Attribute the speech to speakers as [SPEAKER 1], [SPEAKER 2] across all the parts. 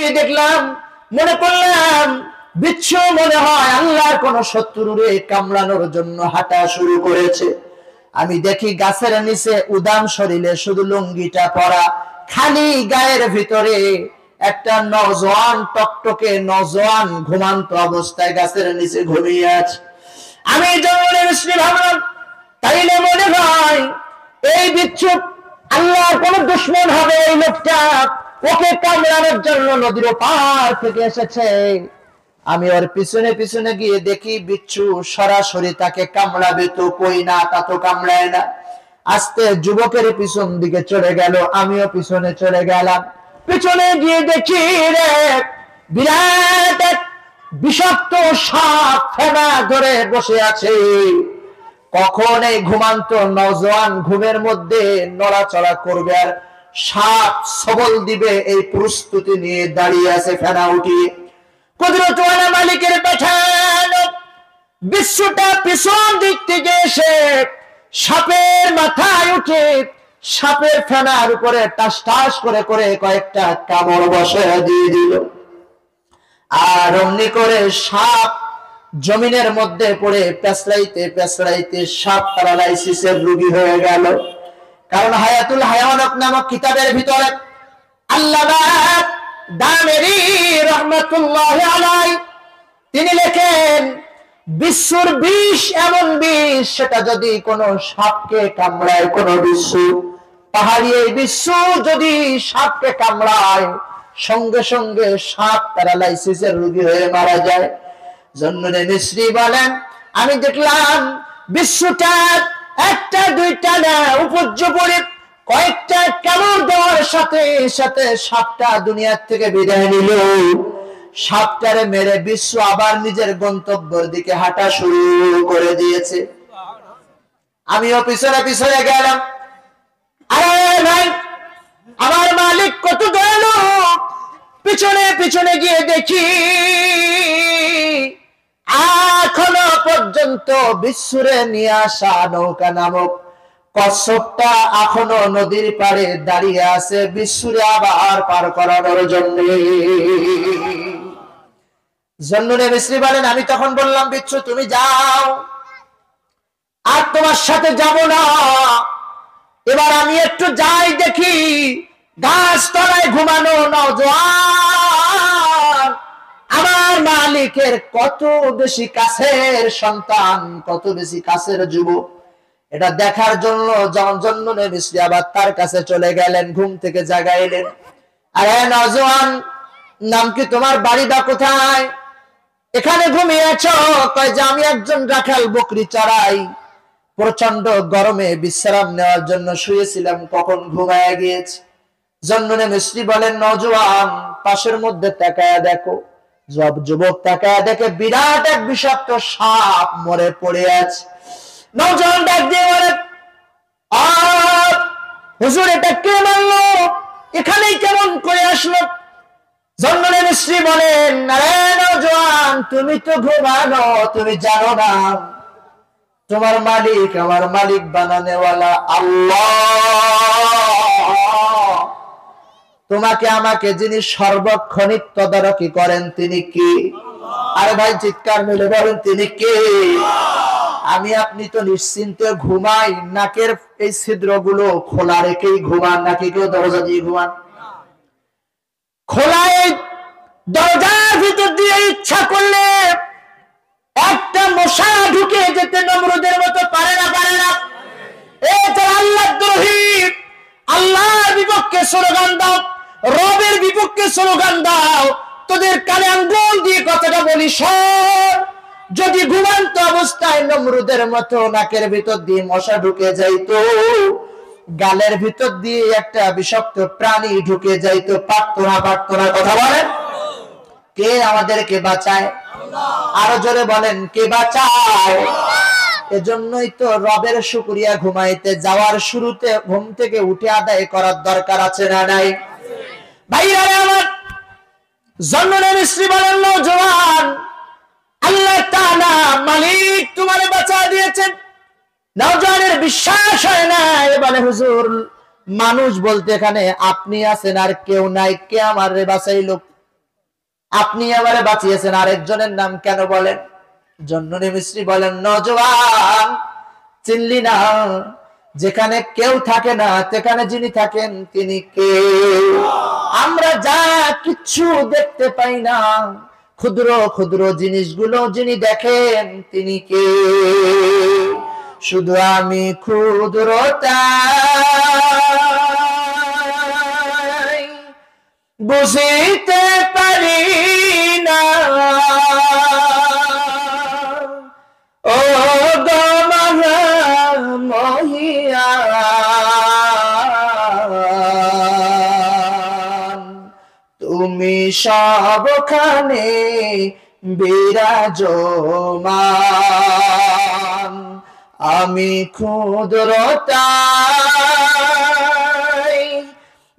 [SPEAKER 1] গিয়ে দেখলাম, মনে করলাম বিচ্ছু মনে হয় আল্লাহর কোন শত্রুরে কামড়ানোর জন্য হাঁটা শুরু করেছে। আমি দেখি গাছের নিচে উদাম শরীরে শুধু লুঙ্গিটা পরা, খালি গায়ের ভিতরে একটা নওজোয়ান, টকটকে নওজোয়ান ঘুমান্ত অবস্থায় গাছের নিচে ঘুমিয়ে আছে। আমি জঙ্গলে মিশ্রি ভাবলাম, তাইলে মনে হয় এই বিচ্ছু আল্লাহর কোন দুশমন হবে, এই লোকটা ওকে কামড়ানোর জন্য নদীর পার থেকে এসেছে। আমি ওর পিছনে পিছনে গিয়ে দেখি বিচ্ছু সরাসরি তাকে কামড়াবে তো কই না, তা তো কামড়ায় না। আস্তে যুবকের পিছন দিকে চলে গেল, আমিও পিছনে চলে গেলাম। পিছনে গিয়ে দেখি রে বিরাট এক বিষাক্ত সাপ ফেনা ধরে বসে আছে। কখন এই ঘুমান্ত নওজোয়ান ঘুমের মধ্যে নড়াচড়া করবে আর সাপ সবল দিবে এই প্রস্তুতি নিয়ে দাঁড়িয়ে আছে ফেনা উঠিয়ে। কুদরতওয়ালা মালিকের পাঠানো বিশ্বটা পিছন দিক থেকে এসে সাপের মাথায় উঠে সাপের ফেনার উপরে টাস টাস করে করে কয়েকটা কামড় বসায় দিয়ে দিল। আর অমনি করে সাপ জমিনের মধ্যে পড়ে পেছড়াইতে পেছড়াইতে সাপ প্যারালাইসিসের রোগী হয়ে গেল। কারণ হায়াতুল হায়াওয়ানাত নামক কিতাবের ভিতরে আল্লামা দামেরি রহমাতুল্লাহি আলাইহি তিনি লেখেন, বিশ্বর বিষ এমন বিষ, সেটা যদি কোনো সাপকে কামড়ায়, কোনো বিশ্ব পাহাড়ি এই বিশ্ব যদি সাপকে কামড়ায়, সঙ্গে সঙ্গে সাপ প্যারালাইসিসের রোগী হয়ে মারা যায়। জন্নুনে মিশ্রি বলেন, আমি দেখলাম বিশ্বটা একটা দুইটা না উপর্যুপরি কয়েকটা কামড় দেওয়ার সাথে সাথে সাপটা দুনিয়ার থেকে বিদায় নিল। সাপটারে মেরে বিশ্ব আবার নিজের গন্তব্যের দিকে হাঁটা শুরু করে দিয়েছে। আমিও পিছনে পিছনে গেলাম। আরে ভাই, আমার মালিক কত দয়ালু। পিছনে পিছনে গিয়ে দেখি এখনো পর্যন্ত বিশ্বরে নিয়ে আসা নৌকা নামক কচ্ছপটা এখনো নদীর পাড়ে দাঁড়িয়ে আছে বিশ্বরে আবার পার করানোর জন্য। জন্নুনে মিশ্রি বলেন, আমি তখন বললাম, বিচ্ছু তুমি যাও, আর তোমার সাথে যাব না। এবার আমি একটু যাই দেখি গাছ তলায় ঘুমানো নওজোয়ান আমার মালিকের কত বেশি কাছের সন্তান, কত বেশি কাছের যুবক। এটা দেখার জন্য জন্নুনে মিশ্রি আবার তার কাছে চলে গেলেন, ঘুম থেকে জাগাইলেন। আরে নওজোয়ান, নাম কি তোমার, বাড়ি বা কোথায়, এখানে ঘুমিয়ে আছো? কয় যে আমি একজন রাখাল, বকরি চড়াই, প্রচন্ড গরমে বিশ্রাম নেওয়ার জন্য শুয়েছিলাম, কখন ঘুমায় গিয়েছি। জন্নুনে মিশ্রি বলেন, নওজোয়ান পাশের মধ্যে তাকায়া দেখো। যুবক তাকায়া দেখে বিরাট এক বিষাক্ত সাপ মরে পড়ে আছে। নওজোয়ান ডাক দিয়ে বলে, হুজুর এটা কে মারলো, এখানেই কেমন করে আসলো? জন্নুনে মিশ্রি বলেন, আরে নওজোয়ান, তুমি তো ঘুমানো, তুমি জানো না তোমার মালিক আমার মালিক বানানেওয়ালা আল্লাহ। তোমাকে আমাকে যিনি সর্বক্ষণিক তদারকি করেন তিনি কে? আরে ভাই চিৎকার মিলে বলেন, তিনি কে? আমি আপনি তো নিশ্চিন্তে ঘুমাই, নাকের এই ছিদ্রগুলো খোলা রেখেই ঘুমান, নাকি কেউ দরজা দিয়ে ঘুমান? খোলা এই দরজার ভিতর দিয়ে ইচ্ছা করলে একটা মশা ঢুকে যেতে নমরুদের মতো পারে না, পারে না? এটা আল্লাহ দ্রোহী, আল্লাহর বিপক্ষে স্লোগান দাও, রবের বিপক্ষে স্লোগান দাও। তোদের কানে আঙ্গুল দিয়ে কথাটা বলি, শোন, যদি ঘুমান্ত অবস্থায় নমরুদের মতো নাকের ভিতর দিয়ে মশা ঢুকে যাইতো, গালের ভিতর দিয়ে একটা বিষাক্ত প্রাণী ঢুকে যাইতো, পারতো না, পারতো না? কথা বলেন, কে আমাদেরকে বাঁচায়? আরো জোরে বলেন, কে বাঁচায়? এজন্যই তো রবের শুকরিয়া ঘুমাইতে যাওয়ার শুরুতে ঘুম থেকে উঠে আদায় করার দরকার আছে না নাই? ভাইরা আমার, জন্নুনে মিশ্রি বলেন, নওজোয়ান আল্লাহ তাআলা মালিক তোমারে বাঁচা দিয়েছেন। নওজোয়ানের বিশ্বাস হয় না, বলে হুজুর মানুষ বলতে এখানে আপনি আছেন আর কেউ নাই, কে আমারে বাঁচাইলো? আপনি আমারে বাঁচিয়েছেন, আরেকজনের নাম কেন বলেন? জন্ননী মিস্ত্রি বলেন, নওজোয়ান চিনলি না? যেখানে কেউ থাকে না সেখানে যিনি থাকেন তিনি কে? আমরা যা কিচ্ছু দেখতে পাই না, ক্ষুদ্র ক্ষুদ্র জিনিসগুলো যিনি দেখেন তিনি কে? শুধু আমি ক্ষুদ্রতাই বুঝিতে পারি না, ও গো মহিয়ান, তুমি সবখানে বিরাজমান। আমি ক্ষুদ্রতাই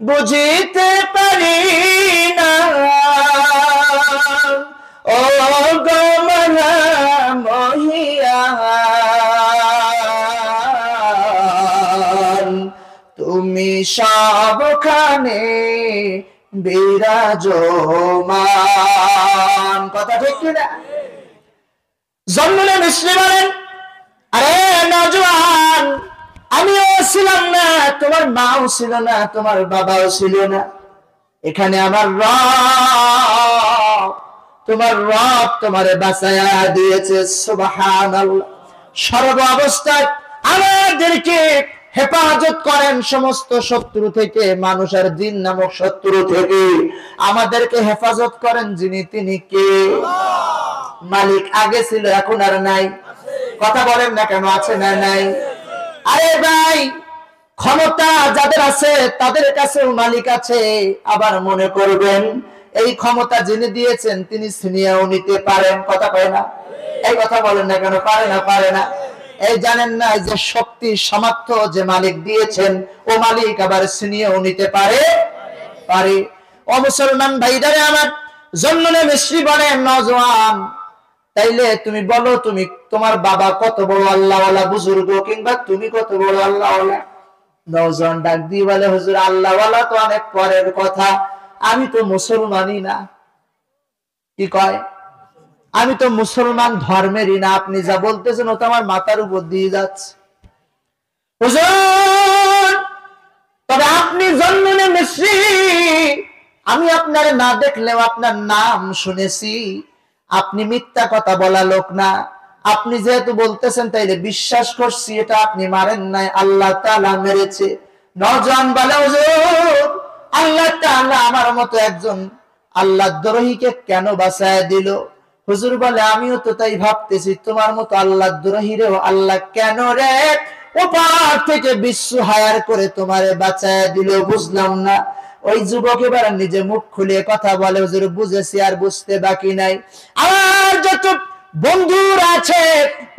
[SPEAKER 1] বুঝিতে পারি না, ও গো মহিয়ান, তুমি সবখানে বিরাজমান। কথা ঠিক কিনা? জন্ননী মিস্ত্রি বলেন, আরে নওজোয়ান, আমিও ছিলাম না, তোমার মাও ছিল না, তোমার বাবাও ছিল না, এখানে আমার রব, তোমার রব তোমারে বাঁচায়া দিয়েছে। সুবহানাল্লাহ। সর্ব অবস্থায় আমাদেরকে হেফাজত করেন সমস্ত শত্রু থেকে, মানুষ আর জিন নামক শত্রু থেকে আমাদেরকে হেফাজত করেন যিনি, তিনি কে? মালিক আগে ছিল, এখন আর নাই। কথা বলেন না কেন? আছে না নাই? আরে ভাই, ক্ষমতা যাদের আছে তাদের কাছেও মালিক আছে। আবার মনে করবেন এই ক্ষমতা যিনি দিয়েছেন তিনি ছিনিয়েও নিতে পারেন। কথা পায় না? এই কথা বলেন না কেন? পারে না? পারে না? এই জানেন না যে শক্তি সামর্থ্য যে মালিক দিয়েছেন ও মালিক আবার ছিনিয়েও নিতে পারে? পারে। ও মুসলমান ভাইদারে আমার, জন্ননী মিস্ত্রি বলেন, নওজোয়ান তাইলে তুমি বলো, তুমি তোমার বাবা কত বড় আল্লাহওয়ালা বুজুর্গ, কিংবা তুমি কত বড় আল্লাহওয়ালা? নওজোয়ান ডাক দিয়ে বলে, হুজুর আল্লাহওয়ালা তো অনেক পরের কথা, আমি তো মুসলমানই না। কি কয়? আমি তো মুসলমান ধর্মেরই না। আপনি যা বলতেছেন ও তো আমার মাথার উপর দিয়ে যাচ্ছে। হুজুর, তবে আপনি জন্ননী মিস্ত্রি, আমি আপনার না দেখলেও আপনার নাম শুনেছি, আপনি মিথ্যা কথা বলা লোক না। আপনি যেহেতু বলতেছেন তাইলে বিশ্বাস করছি, এটা আপনি মারেন নাই, আল্লাহ তাআলা মেরেছে। নওজোয়ান বলে, হুজুর আল্লাহ তাআলা আমার মতো একজন আল্লাহ দ্রোহীকে কেন বাঁচায় দিল? হুজুর বলে, আমিও তো তাই ভাবতেছি, তোমার মতো আল্লাহ দ্রোহীরেও আল্লাহ কেন রে ওপার থেকে বিশ্ব হায়ার করে তোমারে বাঁচায় দিল, বুঝলাম না। ওই যুবক এবার নিজে মুখ খুলে কথা বলে, হুজুর বুঝেছি, আর বুঝতে বাকি নাই। আমার যত বন্ধুরা আছে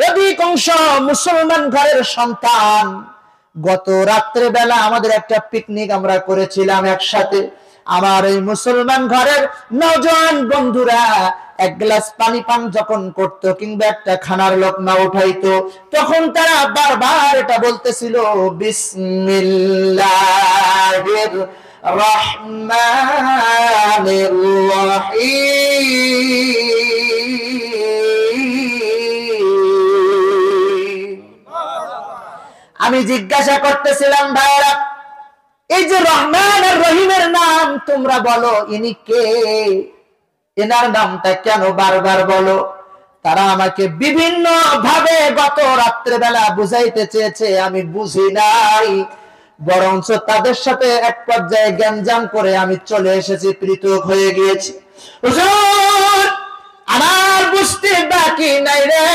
[SPEAKER 1] অধিকাংশ মুসলমান ঘরের সন্তান। গত রাত্রে বেলা আমাদের একটা পিকনিক আমরা করেছিলাম একসাথে। আমার এই মুসলমান ঘরের নওজোয়ান বন্ধুরা এক গ্লাস পানি পান যখন করত, কিংবা একটা খানার লোকমা উঠাইতো, তখন তারা বারবার এটা বলতেছিল, বিসমিল্লাহির রহমানির রহিম। আমি জিজ্ঞাসা করতেছিলাম, ভাইরা এই যে রহমান আর রহিমের নাম তোমরা বলো, ইনি কে? এনার নামটা কেন বারবার বলো? তারা আমাকে বিভিন্ন ভাবে গত রাত্রেবেলা বুঝাইতে চেয়েছে, আমি বুঝি নাই, বরঞ্চ তাদের সাথে এক পর্যায়ে গ্যাঞ্জাম করে আমি চলে এসেছি, পৃথক হয়ে গিয়েছি। হুজুর আমার বুঝতে বাকি নাই রে,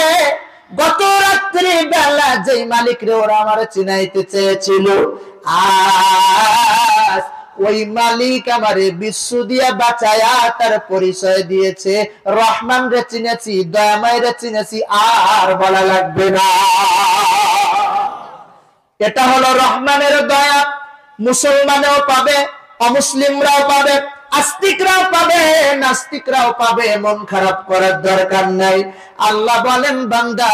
[SPEAKER 1] গত রাত্রি বেলা যেই মালিক রে ওরা আমার চিনাইতে চেয়েছিল, আজ ওই মালিক আমারে বিশ্ব দিয়া বাঁচায়া তার পরিচয় দিয়েছে। রহমান রে চিনেছি, দয়াময় রে চিনেছি, আর বলা লাগবে না। এটা হলো রহমানের দয়া। মুসলমানেও পাবে, অমুসলিমরাও পাবে, আস্তিকরাও পাবে, নাস্তিকরাও পাবে। মন খারাপ করার দরকার নাই। আল্লাহ বলেন, বান্দা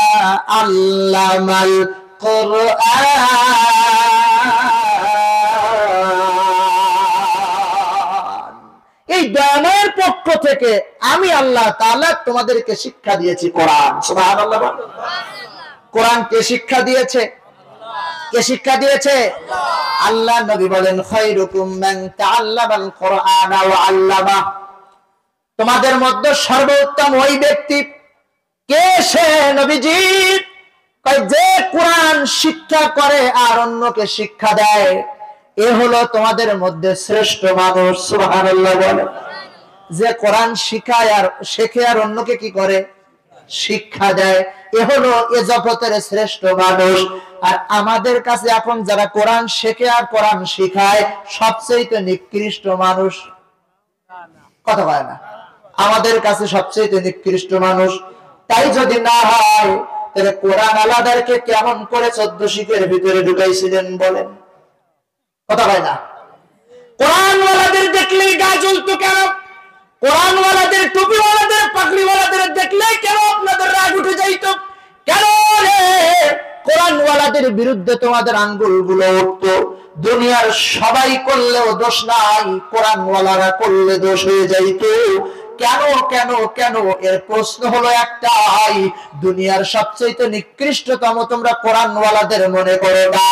[SPEAKER 1] আল্লামাল কোরআন, এই দয়াময়ের পক্ষ থেকে আমি আল্লাহ তাআলা তোমাদেরকে শিক্ষা দিয়েছি কোরআন। সুবহানাল্লাহ। কোরআন কে শিক্ষা দিয়েছে? কে শিক্ষা দিয়েছে? আল্লাহ। নবী বলেন খায়রুকুম মান তাআল্লামাল কুরআনা ওয়া আল্লামা। তোমাদের মধ্যে সর্বোত্তম ওই ব্যক্তি কে? সে নবীজি যে কোরআন শিক্ষা করে আর অন্যকে শিক্ষা দেয়, এ হলো তোমাদের মধ্যে শ্রেষ্ঠ মানুষ। সুবহানাল্লাহ বলে। যে কোরআন শিখায় আর শেখে আর অন্যকে কি করে? শিক্ষা দেয়, এ হলো এ জগতের শ্রেষ্ঠ মানুষ। আর আমাদের কাছে এখন যারা কোরআন শেখে আর কোরআন শিখায় সবচেয়ে নিকৃষ্ট মানুষ। কথা বলে না? আমাদের কাছে সবচেয়ে নিকৃষ্ট মানুষ। তাই যদি না হয় তাহলে কোরআন আলাদারকে কেমন করে 14 শিখের ভিতরে ঢুকাইছিলেন বলেন? কথা বলে না? কোরআনওয়ালাদের দেখলেই গা জ্বলতো কেন? কোরআনওয়ালাদের, টুপিওয়ালাদের, পাগড়িওয়ালাদের দেখলেই কেন আপনাদের রাগ উঠে যাইত? কেন রে? কোরআনওয়ালাদের বিরুদ্ধে তোমাদের আঙ্গুলগুলো উঠতো। দুনিয়ার সবাই করলেও দোষ নাই, কোরআনওয়ালারা করলে দোষ হয়ে যাইত। কেন কেন কেন? এর প্রশ্ন হলো একটাই, দুনিয়ার সবচেয়ে নিকৃষ্টতম তোমরা কোরআনওয়ালাদের মনে করো না।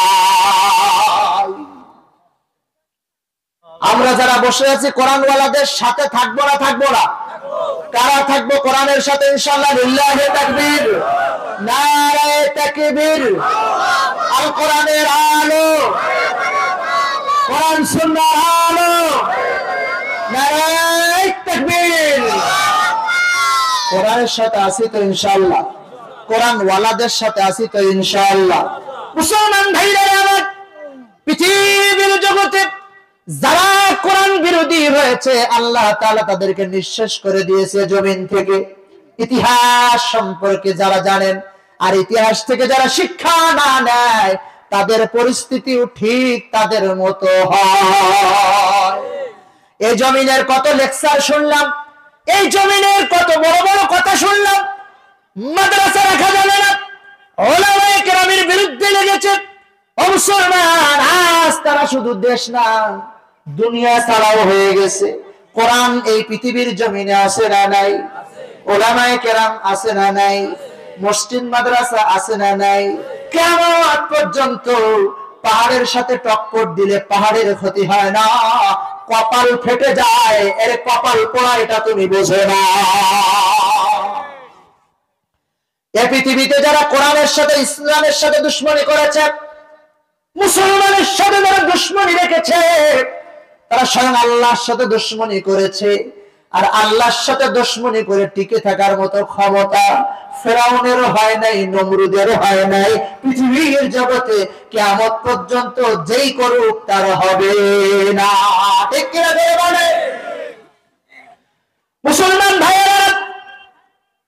[SPEAKER 1] আমরা যারা বসে আছি কোরআনওয়ালাদের সাথে থাকবো না? থাকবো না? কারা থাকবো কোরআনের সাথে? ইনশাআল্লাহ। লিল্লাহি তাকবীর, নারায়ে তাকবীর। আল কোরআনের আলো, কোরআন সুন্নাহর আলো, নারায়ে তাকবীর। কোরআনের সাথে আছি তো ইনশাআল্লাহ, কোরআনওয়ালাদের সাথে আছি তো ইনশাআল্লাহ। মুসলমান ভাইরা আমার, পৃথিবীর জগতে যারা কোরআন বিরোধী হয়েছে আল্লাহ তাআলা তাদেরকে নিঃশেষ করে দিয়েছে জমিন থেকে। ইতিহাস সম্পর্কে যারা জানেন আর ইতিহাস থেকে যারা শিক্ষা না নেয় তাদের পরিস্থিতিও ঠিক তাদের মতো হয়। এই জমিনের কত লেকচার শুনলাম, এই জমিনের কত বড় বড় কথা শুনলাম। মাদ্রাসা রাখা যাবে না, ওলামায়ে কেরামের বিরুদ্ধে লেগেছে। মুসলমান আজ তারা শুধু দেশ না দুনিয়া ছাড়াও হয়ে গেছে। কোরআন এই পৃথিবীর জমিনে আছে না নাই? ওলামায়ে কেরাম আছে না নাই? মসজিদ মাদ্রাসা আছে না নাই? কিয়ামত পর্যন্ত পাহাড়ের সাথে টক্কর দিলে পাহাড়ের ক্ষতি হয় না, কপাল ফেটে যায়। এর কপাল পোড়া এটা তুমি বোঝো না। এই পৃথিবীতে যারা কোরআনের সাথে ইসলামের সাথে দুশমনি করেছে, মুসলমানের সাথে যারা দুশমনি রেখেছে, তারা স্বয়ং আল্লাহর সাথে দুশমনি করেছে। আর আল্লাহর সাথে দুশমনি করে টিকে থাকার মতো ক্ষমতা ফেরাউনের হয় নাই, নমরুদের হয় নাই। পৃথিবীর জগতে কিয়ামত পর্যন্ত যেই করুক তার হবে না। ঠিক কি না বলে মুসলমান ভাইয়েরা?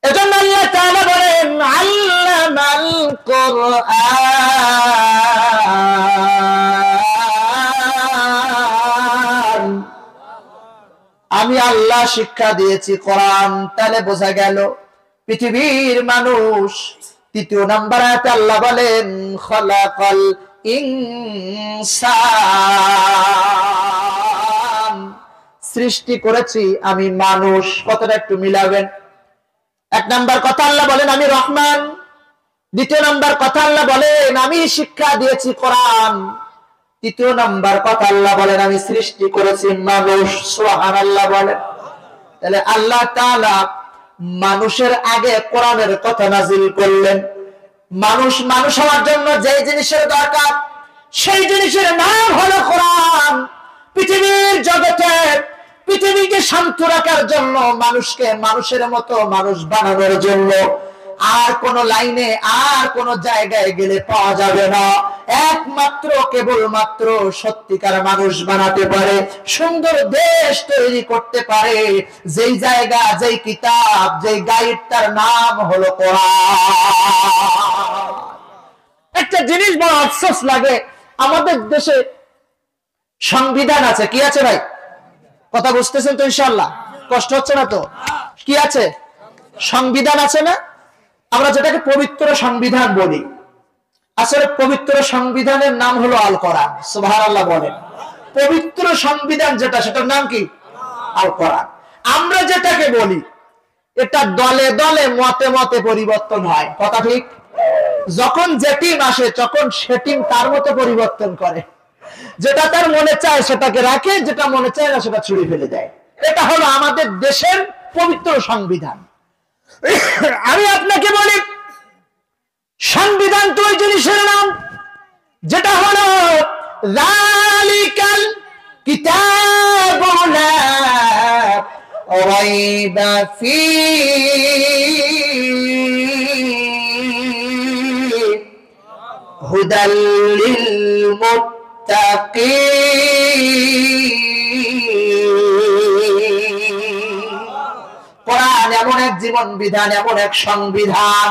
[SPEAKER 1] এজন্য আল্লাহ তাআলা বলেন আল্লামাল কুরআন, আমি আল্লাহ শিক্ষা দিয়েছি কোরআন। তাহলে বোঝা গেল পৃথিবীর মানুষ। তৃতীয় নাম্বার আয়াতে আল্লাহ বলেন খালাকাল ইনসান, সৃষ্টি করেছি আমি মানুষ। কথাটা একটু মিলাবেন। এক নাম্বার কথা আল্লাহ বলেন আমি রহমান। দ্বিতীয় নাম্বার কথা আল্লাহ বলেন আমি শিক্ষা দিয়েছি কোরআন। তৃতীয় নাম্বার কথা আল্লাহ বলেন আমি সৃষ্টি করেছি মানুষ। সুবহানাল্লাহ বলেন। তাহলে আল্লাহ তাআলা মানুষের আগে কোরআনের কথা নাজিল করলেন। মানুষ মানুষ হওয়ার জন্য যে জিনিসের দরকার সেই জিনিসের নাম হলো কোরআন। পৃথিবীর জগতে পৃথিবীকে শান্ত রাখার জন্য, মানুষকে মানুষের মতো মানুষ বানানোর জন্য আর কোন লাইনে আর কোন জায়গায় গেলে পাওয়া যাবে না। একমাত্র কেবলমাত্র সত্যিকার মানুষ বানাতে পারে, সুন্দর দেশ তৈরি করতে পারে যেই জায়গা, যেই কিতাব, যেই গাইড, তার নাম হলো কোরআন। একটা জিনিস বড় আফসোস লাগে, আমাদের দেশে সংবিধান আছে। কি আছে ভাই? কথা বুঝতেছেন তো ইনশাআল্লাহ? কষ্ট হচ্ছে না তো? কি আছে? সংবিধান আছে না? আমরা যেটাকে পবিত্র সংবিধান বলি, আসলে পবিত্র সংবিধানের নাম হলো আল কোরআন। সুবহানাল্লাহ বলেন। পবিত্র সংবিধান যেটা, সেটার নাম কি? আল কোরআন। আমরা যেটাকে বলি এটা দলে দলে মতে মতে পরিবর্তন হয়, কথা ঠিক? যখন যে টিম আসে তখন সে টিম তার মতো পরিবর্তন করে, যেটা তার মনে চায় সেটাকে রাখে, যেটা মনে চায় না সেটা ছুড়ে ফেলে দেয়। এটা হলো আমাদের দেশের পবিত্র সংবিধান। আমি আপনাকে বলি, সংবিধান তো ওই জিনিসের নাম যেটা হলো যালিকাল কিতাবু লা রাইবা ফীহি হুদাল লিল মুত্তাকিন। কোরআন এমন এক জীবন বিধান, এমন এক সংবিধান।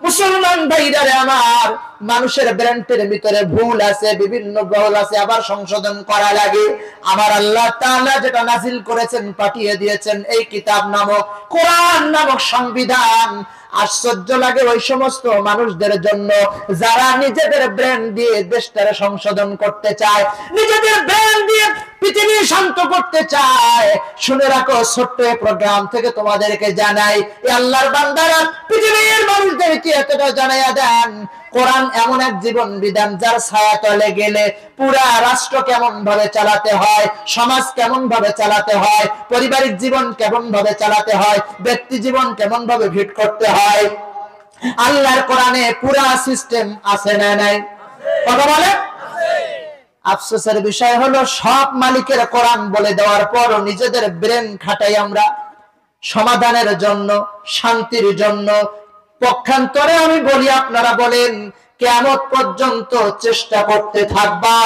[SPEAKER 1] মুসলমান ভাইরা আমার, মানুষের ব্রেনের ভিতরে ভুল আছে, বিভিন্ন ভুল আছে, আবার সংশোধন করা লাগে। আমার আল্লাহ তাআলা যেটা নাযিল করেছেন, পাঠিয়ে দিয়েছেন এই কিতাব নামক কোরআন নামক সংবিধান, আশ্চর্য লাগে ওই সমস্ত মানুষদের জন্য যারা নিজেদের ব্রেন দিয়ে দেশটারে সংশোধন করতে চায়, নিজেদের ব্রেন দিয়ে পৃথিবী শান্ত করতে চায়। শুনে রাখো, ছোট্ট প্রোগ্রাম থেকে তোমাদেরকে জানাই, এই আল্লাহর বান্দারা পৃথিবীর মানুষদেরকে এতটা জানাইয়া দেন, কোরআন এমন এক জীবন বিধান যার ছায়া তলে গেলে পুরা রাষ্ট্র কেমন ভাবে চালাতে হয়, সমাজ কেমন ভাবে চালাতে হয়, পারিবারিক জীবন কেমন ভাবে চালাতে হয়, ব্যক্তি জীবন কেমন ভাবে ভিট করতে হয়, আল্লাহর কোরআনে পুরা সিস্টেম আছে না নাই? কথা বলে। আফসোসের বিষয় হলো, সব মালিকের কোরআন বলে দেওয়ার পর নিজেদের ব্রেন খাটাই আমরা সমাধানের জন্য, শান্তির জন্য। পক্ষান্তরে আমি বলি, আপনারা বলেন কিয়ামত পর্যন্ত চেষ্টা করতে থাকবা,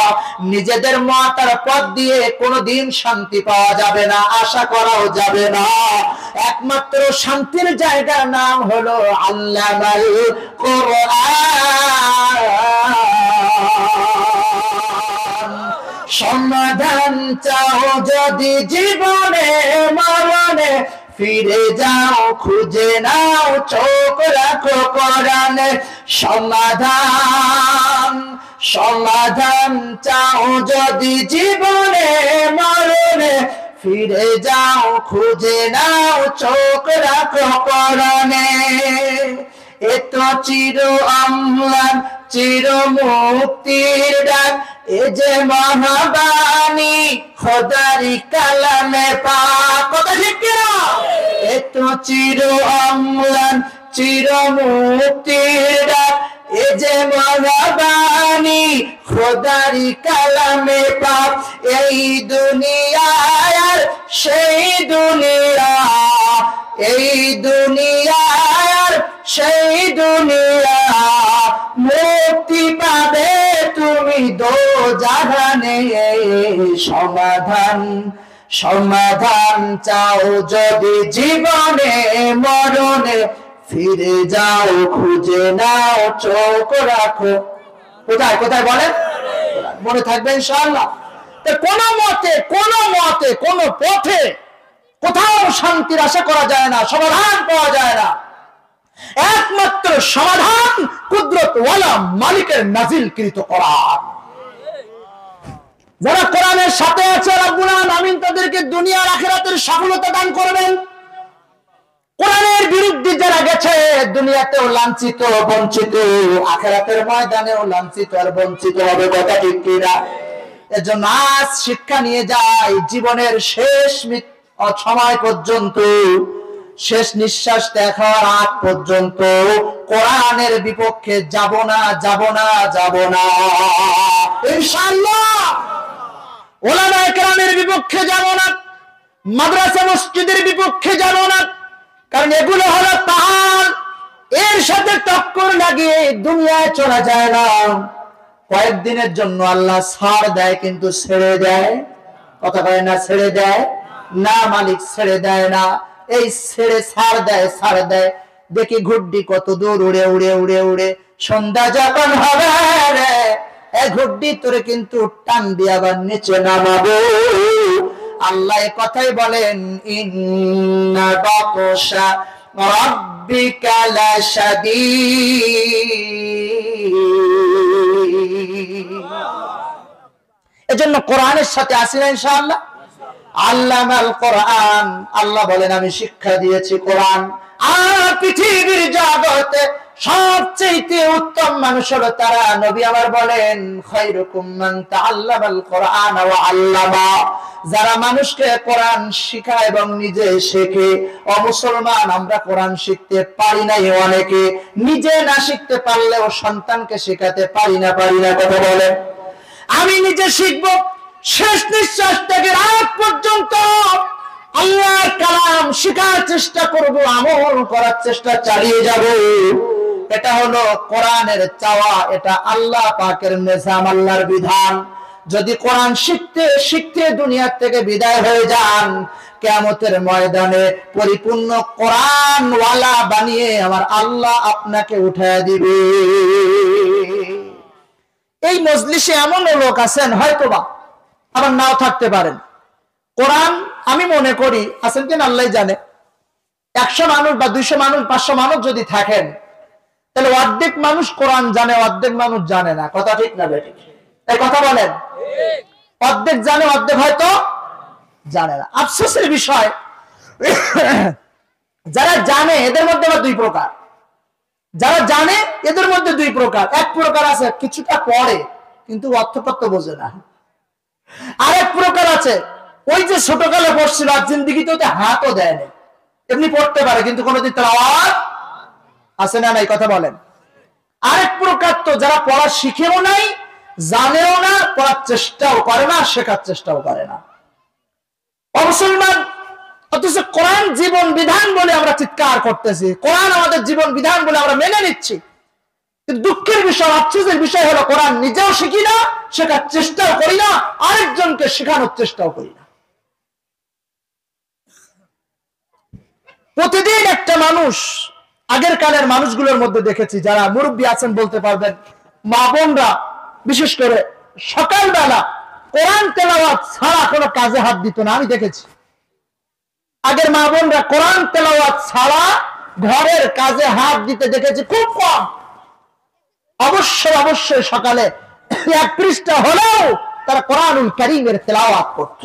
[SPEAKER 1] নিজেদের মাতার পথ দিয়ে কোনোদিন শান্তি পাওয়া যাবে না, আশা করাও যাবে না। একমাত্র শান্তির জায়গার নাম হলো আল্লামাল কোরআন। সমাধান চাও যদি জীবনে মরণে, ফিরে যাও খুঁজে নাও, চোখ রাখো কোরআনে। সমাধান সমাধান চাও যদি জীবনে মরণে, ফিরে যাও খুঁজে নাও, চোখ রাখো কোরআনে। এত চির অম্লান চির মুক্তির ডাক, এ যে মহাবাণী খোদারি কালামে পাক। কথা ঠিক কিনা? এত চির অম্লান চির মুক্তির ডাক, এ যে মহাবাণী খোদারি কালামে পাক। এই দুনিয়ায় আর সেই দুনিয়া, এই দুনিয়ায় আর সেই দুনিয়া, মুক্তি পাবে তুমি দোজাহানে। সমাধান সমাধান চাও যদি জীবনে মরণে, ফিরে যাও খুঁজে নাও, চোখ রাখো। কোথায় কোথায় বলেন? মনে থাকবে ইনশাআল্লাহ। কোন মতে কোন পথে কোথাও শান্তির আশা করা যায় না, সমাধান পাওয়া যায় না। একমাত্র সমাধান কুদরত ওয়ালা মালিকের নাজিলকৃত কোরআন। যারা কোরআনের সাথে আছে, রব্বুল আলামিন তাদেরকে দুনিয়ার আখিরাতের সফলতা দান করবেন। কোরআনের বিরুদ্ধে যারা গেছে, দুনিয়াতেও লাঞ্ছিত বঞ্চিত, আখিরাতের ময়দানেও লাঞ্ছিত আর বঞ্চিত হবে। কথা ঠিক কিনা? এজন্য আজ শিক্ষা নিয়ে যায়, জীবনের শেষ সময় পর্যন্ত, শেষ নিঃশ্বাস দেখার আগ পর্যন্ত কোরআনের বিপক্ষে যাব না, যাব না, যাব না ইনশাআল্লাহ। উলামায়ে কেরামের বিপক্ষে যাব না, মাদ্রাসা মসজিদের বিপক্ষে যাব না, কারণ এগুলো হলো পাহাড়, এর সাথে টক্কর লাগিয়ে দুনিয়ায় চলা যায় না। কয়েকদিনের জন্য আল্লাহ ছাড় দেয়, কিন্তু ছেড়ে দেয়। কথা কয় না? ছেড়ে দেয় না, মালিক ছেড়ে দেয় না। এই ছেড়ে ছাড় দেয়। দেখি ঘুড্ডি কত দূর উড়ে উড়ে উড়ে উড়ে সন্ধ্যা যখন হবে রে, এই ঘুড্ডি তোরে কিন্তু টান দিয়ে আবার নিচে নামাবো। আল্লাহ কথাই বলেন, ইন্না বাতশা রাব্বিকা লাশাদীদ। এজন্য কোরআনের সাথে আসি না ইনশাআল্লাহ। আল্লামাল কোরআন, আল্লাহ বলেন আমি শিক্ষা দিয়েছি কোরআন। আর পৃথিবীর জগতে সবচেয়ে উত্তম মানুষ হলো তারা, নবী আমার বলেন খায়রুকুম মান তাআল্লামাল কোরআন ওয়া আল্লামা, যারা মানুষকে কোরআন শেখায় এবং নিজে শেখে। ও মুসলমান, আমরা কোরআন শিখতে পারি নাই, অনেকে নিজে না শিখতে পারলেও সন্তানকে শেখাতে পারি না কথা বলেন। আমি নিজে শিখবো, শেষ নিঃশ্বাস ত্যাগের আগ পর্যন্ত আল্লাহর কালাম শেখার চেষ্টা করব, আমল করার চেষ্টা চালিয়ে যাব। এটা হলো কোরআনের চাওয়া, এটা আল্লাহ পাকের নিজাম, আল্লাহর বিধান। যদি কোরআন শিখতে শিখতে দুনিয়া থেকে বিদায় হয়ে যান, কিয়ামতের ময়দানে পরিপূর্ণ কোরআন ওয়ালা বানিয়ে আমার আল্লাহ আপনাকে উঠায় দিবে। এই মজলিসে এমন লোক আছেন হয়তোবা, আবার নাও থাকতে পারেন, কোরআন আমি মনে করি আছেন কিনা আল্লাহ জানে, 100 মানুষ বা 200 মানুষ 500 মানুষ যদি থাকেন, তাহলে অর্ধেক মানুষ কোরআন জানে, অর্ধেক মানুষ জানে না। কথা ঠিক না বেঠিক? এই কথা বলেন। অর্ধেক জানে, অর্ধেক হয়তো জানে না। আফসোসের বিষয়, যারা জানে এদের মধ্যে আবার 2 প্রকার। যারা জানে এদের মধ্যে 2 প্রকার। এক প্রকার আছে কিছুটা পড়ে কিন্তু অর্থতত্ত্ব বোঝে না। আরেক প্রকার আছে ওই যে ছোটকালে পড়ছিল আর জিন্দেগিতে ওতে হাতও দেয় না, এমনি পড়তে পারে কিন্তু কোনোদিন তেলাওয়াত আছে না নাই? কথা বলেন। আরেক প্রকার তো যারা পড়া শিখেও নাই, জানেও না, পড়ার চেষ্টাও করে না, শেখার চেষ্টাও করে না। মুসলমান, অথচ কোরআন জীবন বিধান বলে আমরা চিৎকার করতেছি, কোরআন আমাদের জীবন বিধান বলে আমরা মেনে নিচ্ছি, কিন্তু দুঃখের বিষয়, আফসোসের বিষয় হলো কোরআন নিজেও শিখি না, শেখার চেষ্টাও করি না, আরেকজনকে শেখানোর চেষ্টাও করি না। প্রতিদিন একটা মানুষ, আগের কালের মানুষগুলোর মধ্যে দেখেছি যারা মুরব্বী আছেন বলতে পারবেন, মা বোনরা বিশেষ করে সকালবেলা কোরআন তেলাওয়াত ছাড়া কোনো কাজে হাত দিত না। আমি দেখেছি আগের মা বোনরা কোরআন তেলাওয়াত ছাড়া ঘরের কাজে হাত দিতে দেখেছি খুব কম। অবশ্যই সকালে 1 পৃষ্ঠা হলেও তারা কোরআনুল কারীমের তেলাওয়াত করত।